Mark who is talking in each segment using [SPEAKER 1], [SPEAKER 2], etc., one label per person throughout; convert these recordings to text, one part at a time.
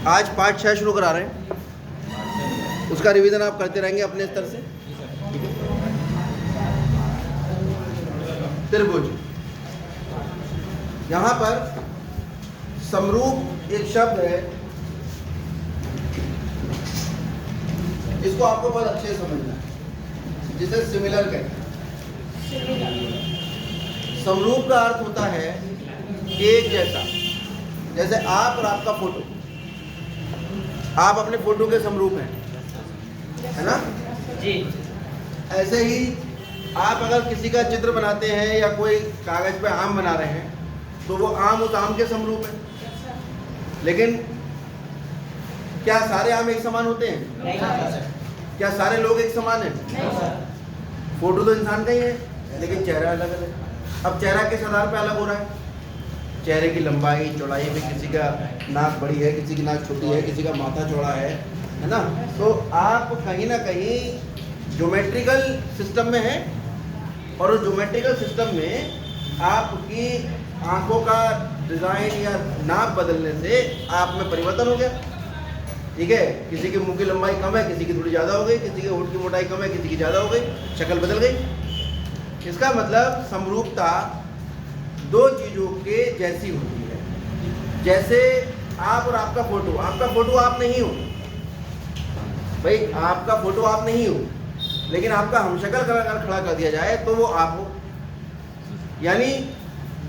[SPEAKER 1] आज पार्ट 6 शुरू करा रहे हैं, उसका रिवीजन आप करते रहेंगे अपने स्तर से। त्रिभुज, यहाँ पर समरूप एक शब्द है, इसको आपको बहुत अच्छे से समझना है, जिसे सिमिलर कहते हैं। समरूप का अर्थ होता है एक जैसा। जैसे आप और आपका फोटो, आप अपने फोटो के समरूप हैं, है ना जी। ऐसे ही आप अगर किसी का चित्र बनाते हैं या कोई कागज पे आम बना रहे हैं तो वो आम उस आम के समरूप है। लेकिन क्या सारे आम एक समान होते हैं? नहीं। क्या सारे लोग एक समान हैं? नहीं। फोटो तो इंसान का ही है, लेकिन चेहरा अलग अलग है। अब चेहरा किस आधार पे अलग हो रहा है? चेहरे की लंबाई चौड़ाई में, किसी का नाक बड़ी है, किसी की नाक छोटी है, किसी का माथा चौड़ा है ना। तो आप कहीं ना कहीं ज्योमेट्रिकल सिस्टम में हैं, और उस ज्योमेट्रिकल सिस्टम में आपकी आंखों का डिज़ाइन या नाप बदलने से आप में परिवर्तन हो गया। ठीक है, किसी के मुंह की लंबाई कम है, किसी की थोड़ी ज़्यादा हो गई, किसी के होंठ की मोटाई कम है, किसी की ज़्यादा हो गई, शक्ल बदल गई। इसका मतलब समरूपता दो चीज़ों के जैसी होती है। जैसे आप और आपका फोटो आप नहीं हो भाई, आपका फोटो आप नहीं हो, लेकिन आपका हमशक्ल अगर खड़ा कर दिया जाए तो वो आप हो। यानी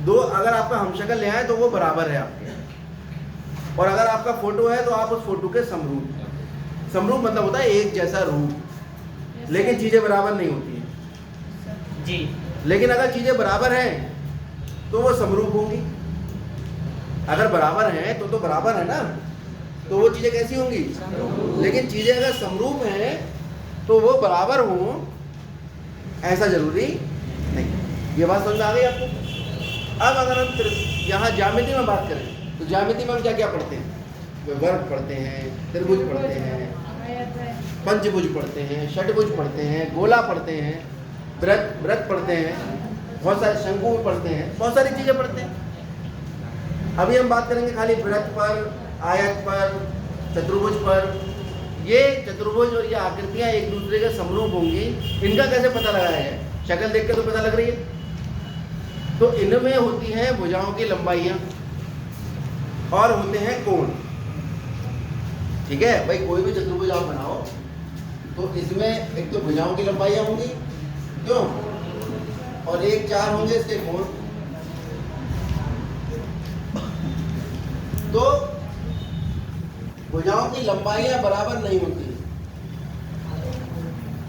[SPEAKER 1] दो, अगर आपका हमशक्ल ले आए तो वो बराबर है आपके, और अगर आपका फोटो है तो आप उस फोटो के समरूप। समरूप मतलब होता है एक जैसा रूप, लेकिन चीज़ें बराबर नहीं होती हैं जी। लेकिन अगर चीज़ें बराबर हैं तो वो समरूप होंगी। अगर बराबर हैं तो बराबर है ना, तो वो चीज़ें कैसी होंगी? लेकिन चीज़ें अगर समरूप हैं तो वो बराबर हों, ऐसा जरूरी नहीं। ये बात समझ में आ गई आपको? अब अगर हम यहाँ ज्यामिति में बात करें तो ज्यामिति में हम क्या क्या पढ़ते हैं? वर्ग पढ़ते हैं, त्रिभुज पढ़ते हैं, पंचभुज पढ़ते हैं, षटभुज पढ़ते हैं, गोला पढ़ते हैं, वृत्त पढ़ते हैं, बहुत सारे शंकु पढ़ते हैं, बहुत सारी चीज़ें पढ़ते हैं। अभी हम बात करेंगे खाली वृत्त पर, आयत पर, चतुर्भुज पर। ये चतुर्भुज और ये आकृतियाँ एक दूसरे के समरूप होंगी, इनका कैसे पता लगाया है? शक्ल देख के तो पता लग रही है। तो इनमें होती हैं भुजाओं की लंबाइयाँ और होते हैं कोण। ठीक है भाई, कोई भी चतुर्भुज आप बनाओ तो इसमें एक तो भुजाओं की लंबाइयाँ होंगी, क्यों, और एक चार होंगे इसके कोण। तो भुजाओं की लंबाइयां बराबर नहीं होती,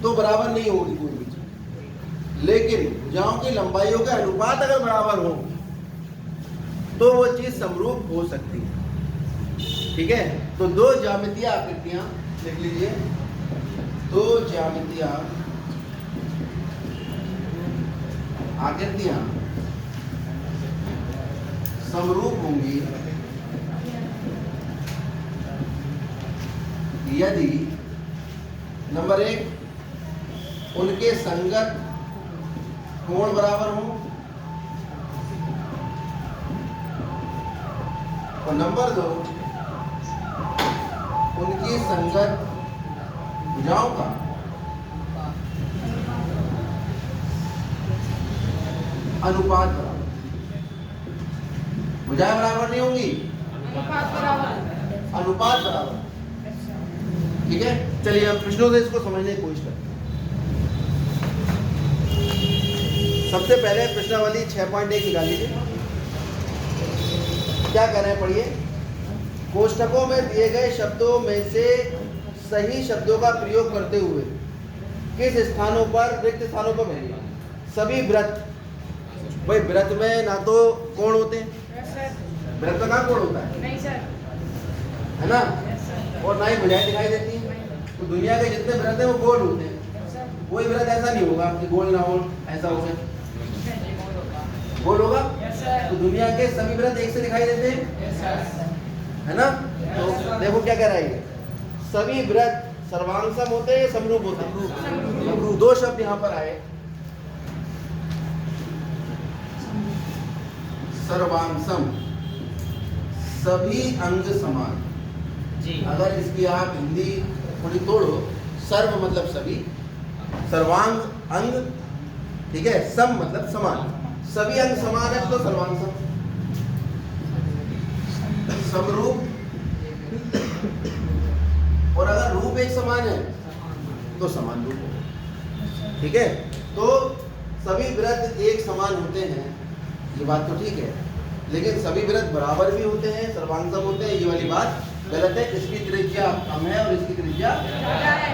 [SPEAKER 1] तो बराबर नहीं होगी कोई भी चीज। लेकिन भुजाओं की लंबाइयों के अनुपात अगर बराबर हो तो वो चीज समरूप हो सकती है। ठीक है, तो दो ज्यामितीय आकृतियां लिख लीजिए। दो ज्यामितीय आकृतियां समरूप होंगी यदि नंबर 1 उनके संगत कोण बराबर हो, और नंबर 2 उनकी संगत भुजाओं का अनुपात बराबर। भुजाएं बराबर नहीं होंगी, अनुपात बराबर। ठीक है, चलिए हम प्रश्नों से इसको समझने की कोशिश करते हैं। सबसे पहले प्रश्नावली 6.1 निकाल लीजिए। क्या कह रहे हैं, पढ़िए। कोष्ठकों में दिए गए शब्दों में से सही शब्दों का प्रयोग करते हुए किस स्थानों पर, रिक्त स्थानों पर भरिए। सभी वृत्त, भाई वृत्त में ना तो कोण होते हैं, वृत्त में कहाँ कोण होता है? नहीं सर, है ना, और ना ही भुजाएं दिखाई देती हैं। तो दुनिया के जितने व्रत हैं वो गोल होते हैं। कोई व्रत ऐसा नहीं होगा कि गोल ना हो, ऐसा हो गया गोल होगा। तो दुनिया के सभी व्रत एक से दिखाई देते हैं, है ना। तो देखो क्या कह रहा है, सभी व्रत सर्वांगसम होते हैं, समरूप होते हैं। दो शब्द यहाँ पर आए, सर्वांशम, सभी अंग समान। अगर इसकी आप हिंदी थोड़ी तोड़ो, सर्व मतलब सभी, सर्वांग अंग, ठीक है, सम मतलब समान, सभी अंग समान है तो सर्वांग सम, समरूप, और अगर रूप एक समान है तो समान रूप होगा, ठीक है। तो सभी वृत्त एक समान होते हैं, ये बात तो ठीक है, लेकिन सभी वृत्त बराबर भी होते हैं, सर्वांगसम होते हैं, ये वाली बात गलत है। इसकी त्रिज्या कम है और इसकी त्रिज्या ज्यादा है।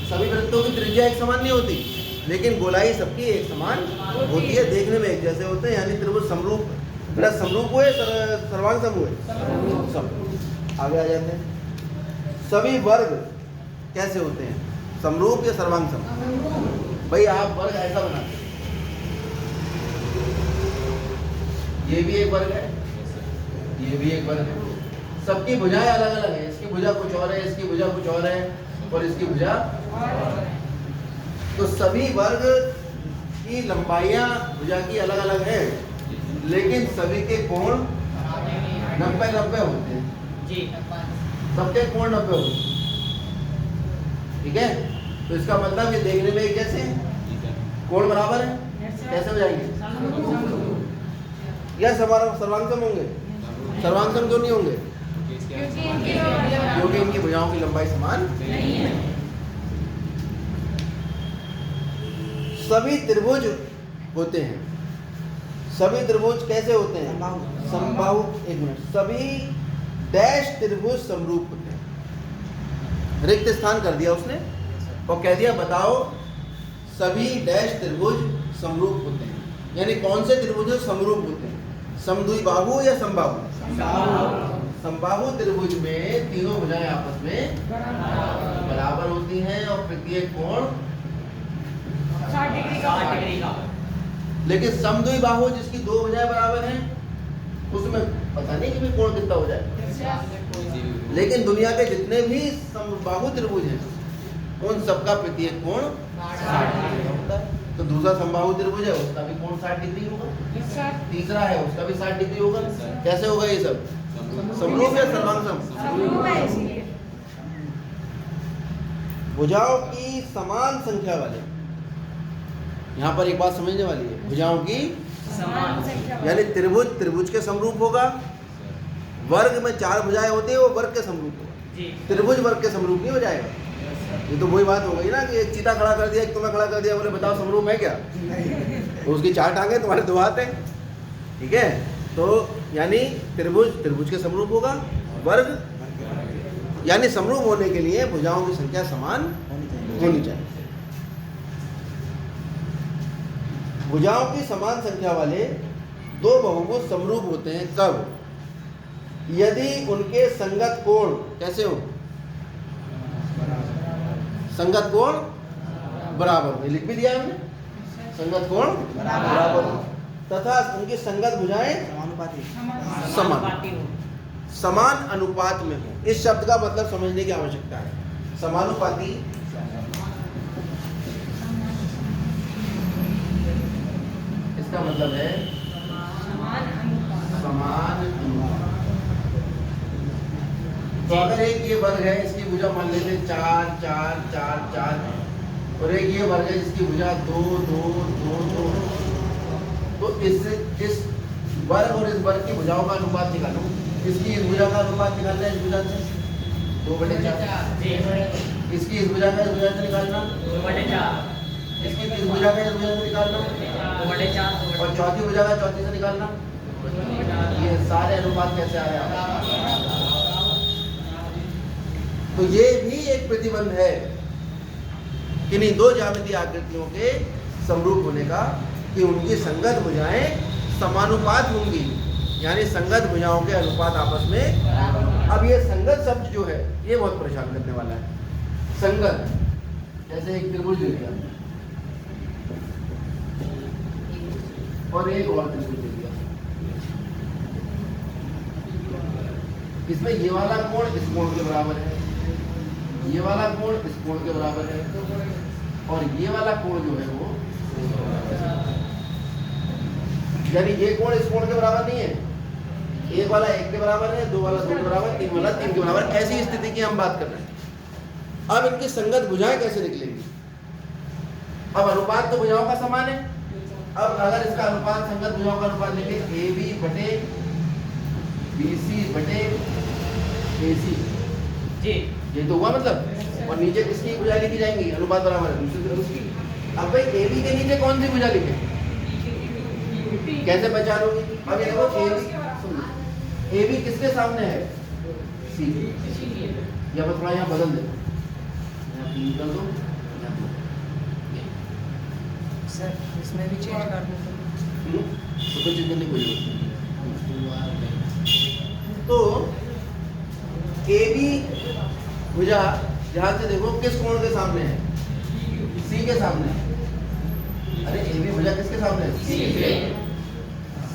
[SPEAKER 1] सभी वृत्तों की त्रिज्या एक समान नहीं होती, लेकिन गोलाई सबकी एक समान होती है, देखने में एक जैसे होते हैं, यानी त्रिभुज समरूप, वृत्त समरूप हुए, सर्वांगसम हुए, समरूप। आगे आ जाते हैं, सभी वर्ग कैसे होते हैं, समरूप या सर्वांगसम? भाई आप वर्ग ऐसा बनाते हैं, ये भी एक वर्ग है, ये भी एक वर्ग है, सबकी भुजाएं अलग अलग है, इसकी भुजा कुछ और है, इसकी भुजा कुछ और है, और इसकी भुजा, तो सभी वर्ग की लंबाइयां भुजा की अलग अलग है, लेकिन सभी के कोण 90-90 होते हैं जी, सबके कोण 90 होते हैं, ठीक है। तो इसका मतलब ये देखने में एक जैसे कोण बराबर है, कैसे हो जाएंगे? या सर्वांगसम होंगे? सर्वांगसम क्यों नहीं होंगे? क्योंकि इनकी भुजाओं की लंबाई समान नहीं है। सभी त्रिभुज होते हैं, सभी त्रिभुज कैसे होते हैं? समबाहु। एक मिनट, सभी डैश त्रिभुज समरूप होते हैं, रिक्त स्थान कर दिया उसने और कह दिया बताओ सभी डैश त्रिभुज समरूप होते हैं, यानी कौन से त्रिभुज समरूप होते हैं? समद्विबाहु या समबाहु? समबाहु त्रिभुज में तीनों भुजाएं आपस में बराबर होती हैं और प्रत्येक कोण 60 डिग्री का। लेकिन समद्विबाहु जिसकी दो भुजाएं बराबर हैं, उसमें पता नहीं कि कोण कितना हो जाए, लेकिन दुनिया के जितने भी समबाहु त्रिभुज हैं उन सबका प्रत्येक कोण 60 डिग्री होता है। तो दूसरा समबाहु त्रिभुज है, उसका भी कोण 60 डिग्री होगा, तीसरा है उसका भी 60 डिग्री होगा। कैसे होगा ये सब? समरूप या सर्वांगसम? भुजाओं की समान संख्या वाले, यहाँ पर एक बात समझने वाली है, भुजाओं की समान संख्या, यानी त्रिभुज त्रिभुज के समरूप होगा, वर्ग में 4 भुजाएं होती है वो वर्ग के समरूप होगा, त्रिभुज वर्ग के समरूप नहीं हो जाएगा। ये तो वही बात हो गई ना कि एक चीता खड़ा कर दिया, एक तुम्हें खड़ा कर दिया, बोले बताओ समरूप है क्या? तो उसकी 4 टांगे, तुम्हारे 2 हाथ हैं, ठीक है। तो यानी त्रिभुज त्रिभुज के समरूप होगा, वर्ग यानी समरूप होने के लिए भुजाओं की संख्या समान होनी चाहिए। भुजाओं की समान संख्या वाले दो बहुभुज समरूप होते हैं कब? यदि उनके संगत कोण कैसे हो? संगत कोण बराबर हो, लिख भी दिया हमने, संगत कोण बराबर हो, तथा उनकी संगत भुजाएं समान अनुपात में हो। इस शब्द का मतलब समझने की आवश्यकता है। समानुपाती इसका मतलब है समान अनुपात। तो अगर एक ये वर्ग है, इसकी भुजा मान लेते 4 4 4 4, और एक ये वर्ग है जिसकी भुजा 2 2 2 2, तो इस वर्ग और इस वर्ग की भुजाओं का अनुपात निकालो। इसकी इस भुजा का अनुपात निकालना है इस भुजा से 2/4, इसकी इस भुजा का इस भुजा से निकालना 2/4, इसकी इस भुजा का इस भुजा से निकालना 2/4, और चौथी भुजा का चौथी से निकालना। ये सारे अनुपात कैसे आ रहे हैं? तो ये भी एक प्रतिबंध है किन्हीं दो ज्यामितीय आकृतियों के समरूप होने का, कि उनकी संगत भुजाएं समानुपात होंगी, यानी संगत भुजाओं के अनुपात आपस में। अब ये संगत शब्द जो है ये बहुत परेशान करने वाला है। संगत जैसे एक त्रिभुज ले लिया और एक और त्रिभुज ले लिया, इसमें ये वाला कोण इस कोण के बराबर है, ये वाला कोण इस कोण के बराबर है, और ये वाला कोण जो है वो, यानी ये कोण इस कोण के बराबर नहीं है, एक वाला 1 के बराबर है, 2 वाला 2 के बराबर, 3 वाला 3 के बराबर। ऐसी स्थिति की हम बात कर रहे हैं। अब इनकी संगत भुजाएं कैसे निकलेंगी? अब अनुपात तो भुजाओं का समान है। अब अगर इसका अनुपात संगत भुजाओं का अनुपात लेंगे AB बटे BC बटे AC जी, ये तो हुआ मतलब। और नीचे किसकी भुजा लिखी जाएंगी? अनुपात बराबर है दूसरी तरफ उसकी। अब भाई AB के नीचे कौन सी भुजा लिखे? कैसे पहचान होगी? अब ये देखो AB किसके सामने है? C। या मैं थोड़ा यहाँ बदल देता हूँ, 3 कर दो
[SPEAKER 2] सर, इसमें भी चेंज कर दो
[SPEAKER 1] तो कुछ चीज करने कोई तो AB भुजा ध्यान से देखो किस कोण के सामने है? C के सामने। अरे AB भुजा किसके सामने है?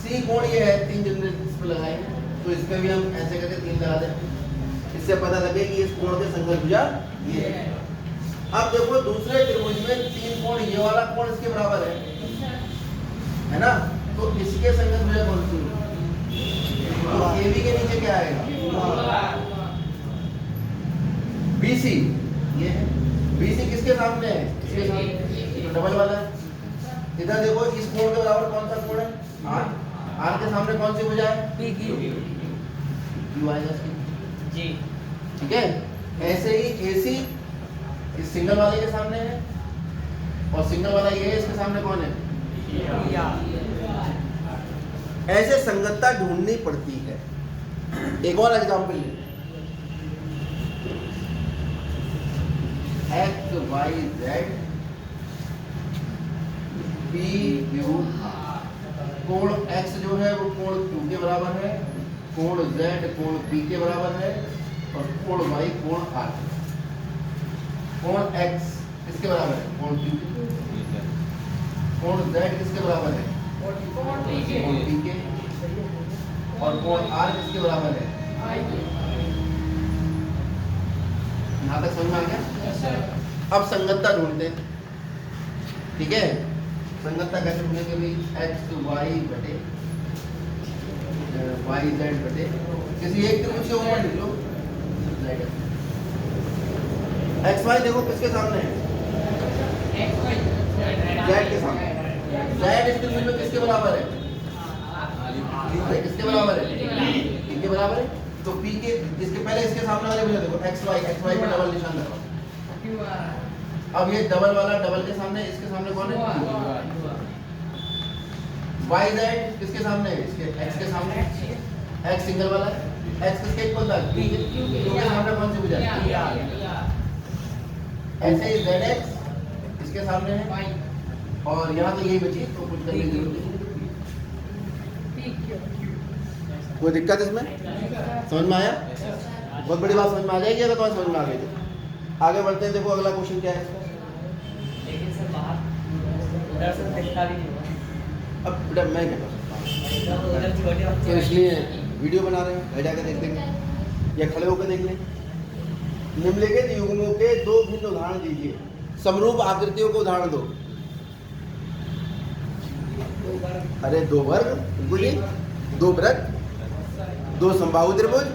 [SPEAKER 1] C कोण ये है, 3 जनरेटर इस पर लगाए हैं, तो इस पे भी हम ऐसे करके 3 लगा दें, इससे पता लगे कि इस कोण के संगत भुजा ये है। अब देखो दूसरे त्रिभुज में 3 कोण, ये वाला कोण इसके बराबर है ना? तो इसके संगत भुजा कौन सी? तो AB के नीचे क्या आएगा? BC। ये है BC किसके सामने है? इसके सामने, तो डबल वाला है। इधर देखो इस कोण के बराबर कौन सा कोण है? R। R के सामने कौन सी भुजा है? PQ आएगा जी, ठीक है। ऐसे ही AC इस सिंगल वाले के सामने है, और सिंगल वाला ये है, इसके सामने कौन है? ऐसे संगतता ढूंढनी पड़ती है। एक और एग्जांपल ले, X Y Z P Q कोण X जो है वो कोण Q के बराबर है, कोण Z कोण P के बराबर है, और कोण Y कोण R। कोण X किसके बराबर है? कोण Q। कोण Z किसके बराबर है? कोण P के। और कोण R किसके बराबर है? यहाँ तक समझ में आ गया? अब संगतता ढूंढते हैं, ठीक है। संगतता कैसे ढूंढेंगे भाई? X Y बटे Y Z बटे किसी एक त्रिभुज के ऊपर लिख लो X Y। देखो किसके सामने है? Z के सामने। Z इस त्रिभुज में किसके बराबर है? किसके बराबर है? P के बराबर है। तो P के इसके पहले इसके सामने वाले भुजा देखो X Y पे डबल निशान लगाओ। अब ये डबल वाला डबल के सामने, इसके सामने कौन है? Y Z किसके सामने है? इसके X के सामने। X सिंगल वाला है, X किसके इक्वल था? Q के सामने कौन सी भुजा है? ऐसे ही ZX इसके सामने है, और यहाँ तो यही बची, तो कुछ करने की जरूरत नहीं। कोई दिक्कत इसमें? समझ में आया? बहुत बड़ी बात समझ में आ जाएगी अगर तुम्हें समझ में आ गई तो। आगे बढ़ते हैं, देखो अगला क्वेश्चन क्या है।
[SPEAKER 2] लेकिन सर बाहर उधर से दिखता भी नहीं होगा।
[SPEAKER 1] अब बेटा मैं क्या कर सकता हूँ, तो इसलिए वीडियो बना रहे हैं, घर जाकर देख लेंगे या खड़े होकर देख लेंगे। निम्नलिखित युग्मों के 2 भिन्न उदाहरण दीजिए। समरूप आकृतियों को उदाहरण दो। अरे 2 वर्ग, बिल्कुल ही 2 वृत्त, 2 समबाहु त्रिभुज,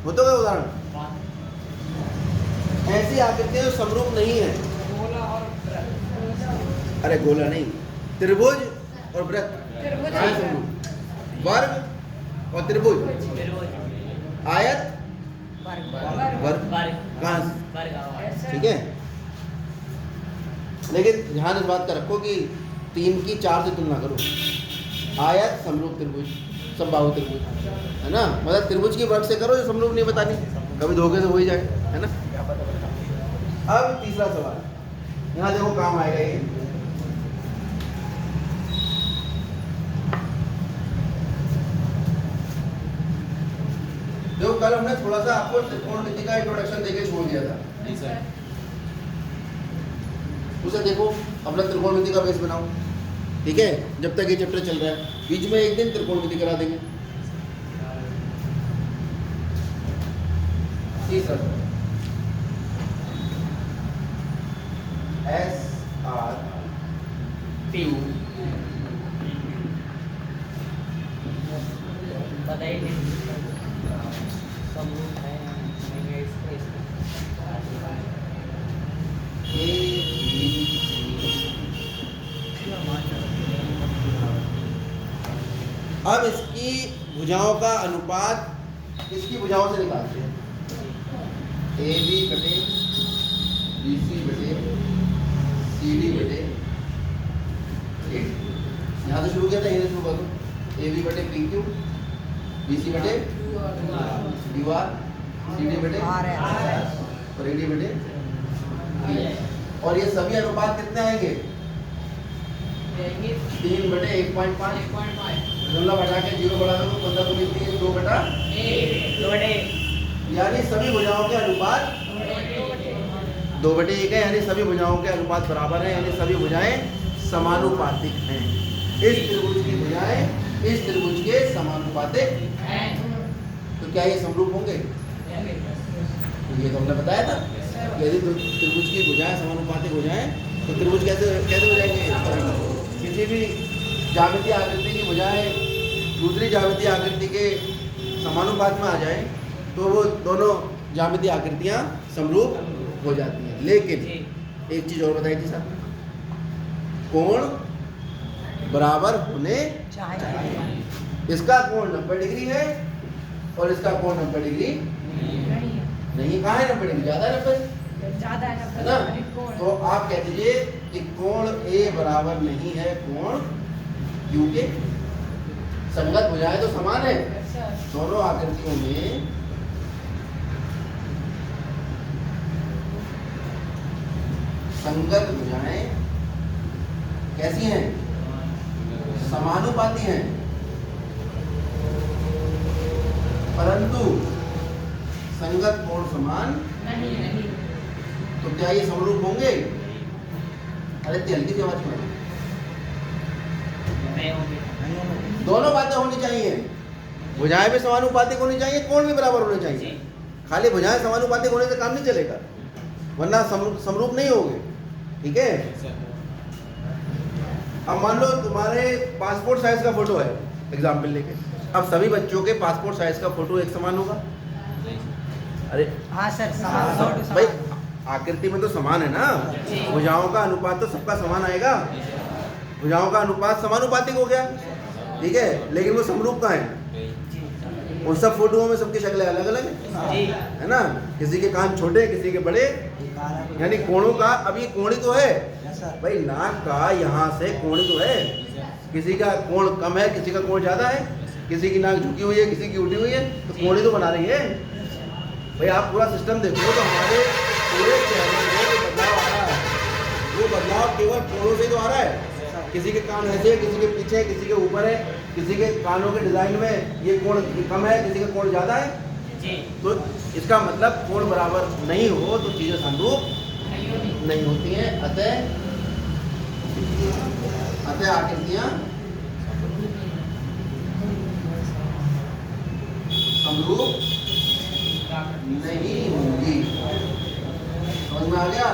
[SPEAKER 1] हो तो गए उदाहरण। ऐसी आकृतियां जो समरूप नहीं है। अरे गोला नहीं, त्रिभुज और वृत्त, वर्ग और त्रिभुज, आयत वर्ग, कहाँ से? ठीक है। लेकिन ध्यान इस बात का रखो कि 3 की 4 से तुलना करो। आयत समरूप त्रिभुज, समबाहु त्रिभुज, है ना? मतलब त्रिभुज की वर्ग से करो, जो समरूप नहीं बतानी, कभी धोखे से हो ही जाए, है ना? अब तीसरा सवाल, यहाँ देखो काम आएगा ये। देखो कल हमने थोड़ा सा आपको त्रिकोणमिति का इंट्रोडक्शन देके छोड़ दिया था। नहीं सर। उसे देखो, अपना त्रिकोणमिति का बेस बनाओ, ठीक है। जब तक ये चैप्टर चल रहा है, बीच में एक दिन त्रिकोणमिति करा देंगे। जी सर। S R P बताइए
[SPEAKER 2] समरूप है नहीं है इसका
[SPEAKER 1] ए बी अब इसकी भुजाओं का अनुपात इसकी भुजाओं से निकालते हैं। ए बी बटे बी सी बटे सी डी बटे यहाँ से शुरू किया था, यहीं से शुरू कर दो। ए बी बटे पी क्यू, बी सी बटे डी आर, सी डी बटे और ए डी बटे बी। और ये सभी अनुपात कितने आएंगे? 3 बटे 1.5 जमला बढ़ा के 0 बढ़ा दो 15 को मिलती है 2 बटा, यानी सभी भुजाओं के अनुपात 2 बटे 1 है, यानी सभी भुजाओं के अनुपात बराबर हैं, यानी सभी भुजाएं समानुपातिक हैं। इस त्रिभुज की भुजाएं इस त्रिभुज के समानुपातिक हैं। तो क्या ये समरूप होंगे? ये तो हमने बताया था, यदि त्रिभुज की भुजाएं समानुपातिक हो जाएं तो त्रिभुज कैसे हो जाएंगे? किसी भी ज्यामितीय आकृति की भुजाएं दूसरी ज्यामितीय आकृति के समानुपात में आ जाए तो वो दोनों ज्यामितीय आकृतियां समरूप हो जाती हैं। लेकिन एक चीज और बताई थी सर, कोण बराबर होने चाहिए। इसका कोण 90 डिग्री है और इसका कोण 90 डिग्री नहीं। कहाँ है 90 डिग्री? ज़्यादा है ना? तो आप कह दीजिए कि कोण A बराबर नहीं है कोण Q के। संगत भुजाएं तो समान है, दोनों आकृतियों में संगत भुजाएं कैसी हैं? समानुपाती हैं, परंतु संगत कोण समान नहीं। तो क्या ये समरूप होंगे? अरे जल्दी से आवाज करो। दोनों बातें होनी चाहिए, भुजाएं भी समानुपातिक होनी चाहिए, कोण भी बराबर होने चाहिए। खाली भुजाएं समानुपातिक होने से काम नहीं चलेगा, वरना समरूप नहीं होंगे। ठीक है? अब मान लो तुम्हारे पासपोर्ट साइज का फोटो है, एग्जाम्पल लेके, अब सभी बच्चों के पासपोर्ट साइज का फोटो एक समान होगा? अरे
[SPEAKER 2] हाँ सर,
[SPEAKER 1] भाई आकृति में तो समान है ना, भुजाओं का अनुपात तो सबका समान आएगा। भुजाओं का अनुपात समानुपातिक हो गया, ठीक है, लेकिन वो समरूप कहाँ है? उन सब फोटोओं में सबकी शक्लें अलग अलग है ना, किसी के कान छोटे किसी के बड़े, यानी कोणों का, अब ये कोणी तो है भाई, नाक का यहाँ से कोणी तो है, किसी का कोण कम है किसी का कोण ज्यादा है, किसी की नाक झुकी हुई है किसी की उठी हुई है, तो कोणी तो बना रही है भाई। आप पूरा सिस्टम देखो तो हमारे पूरे चेहरे में जो बदलाव आ रहा है वो बदलाव केवल कोणों से तो आ रहा है। किसी के कान ऐसे, किसी के पीछे, किसी के ऊपर है, किसी के कानों के डिजाइन में ये कोण कम है किसी का कोण ज्यादा है, तो इसका मतलब कोण बराबर नहीं हो तो चीजें समरूप नहीं होती हैं। अतः आकृतियां समरूप नहीं होंगी। समझ में आ गया?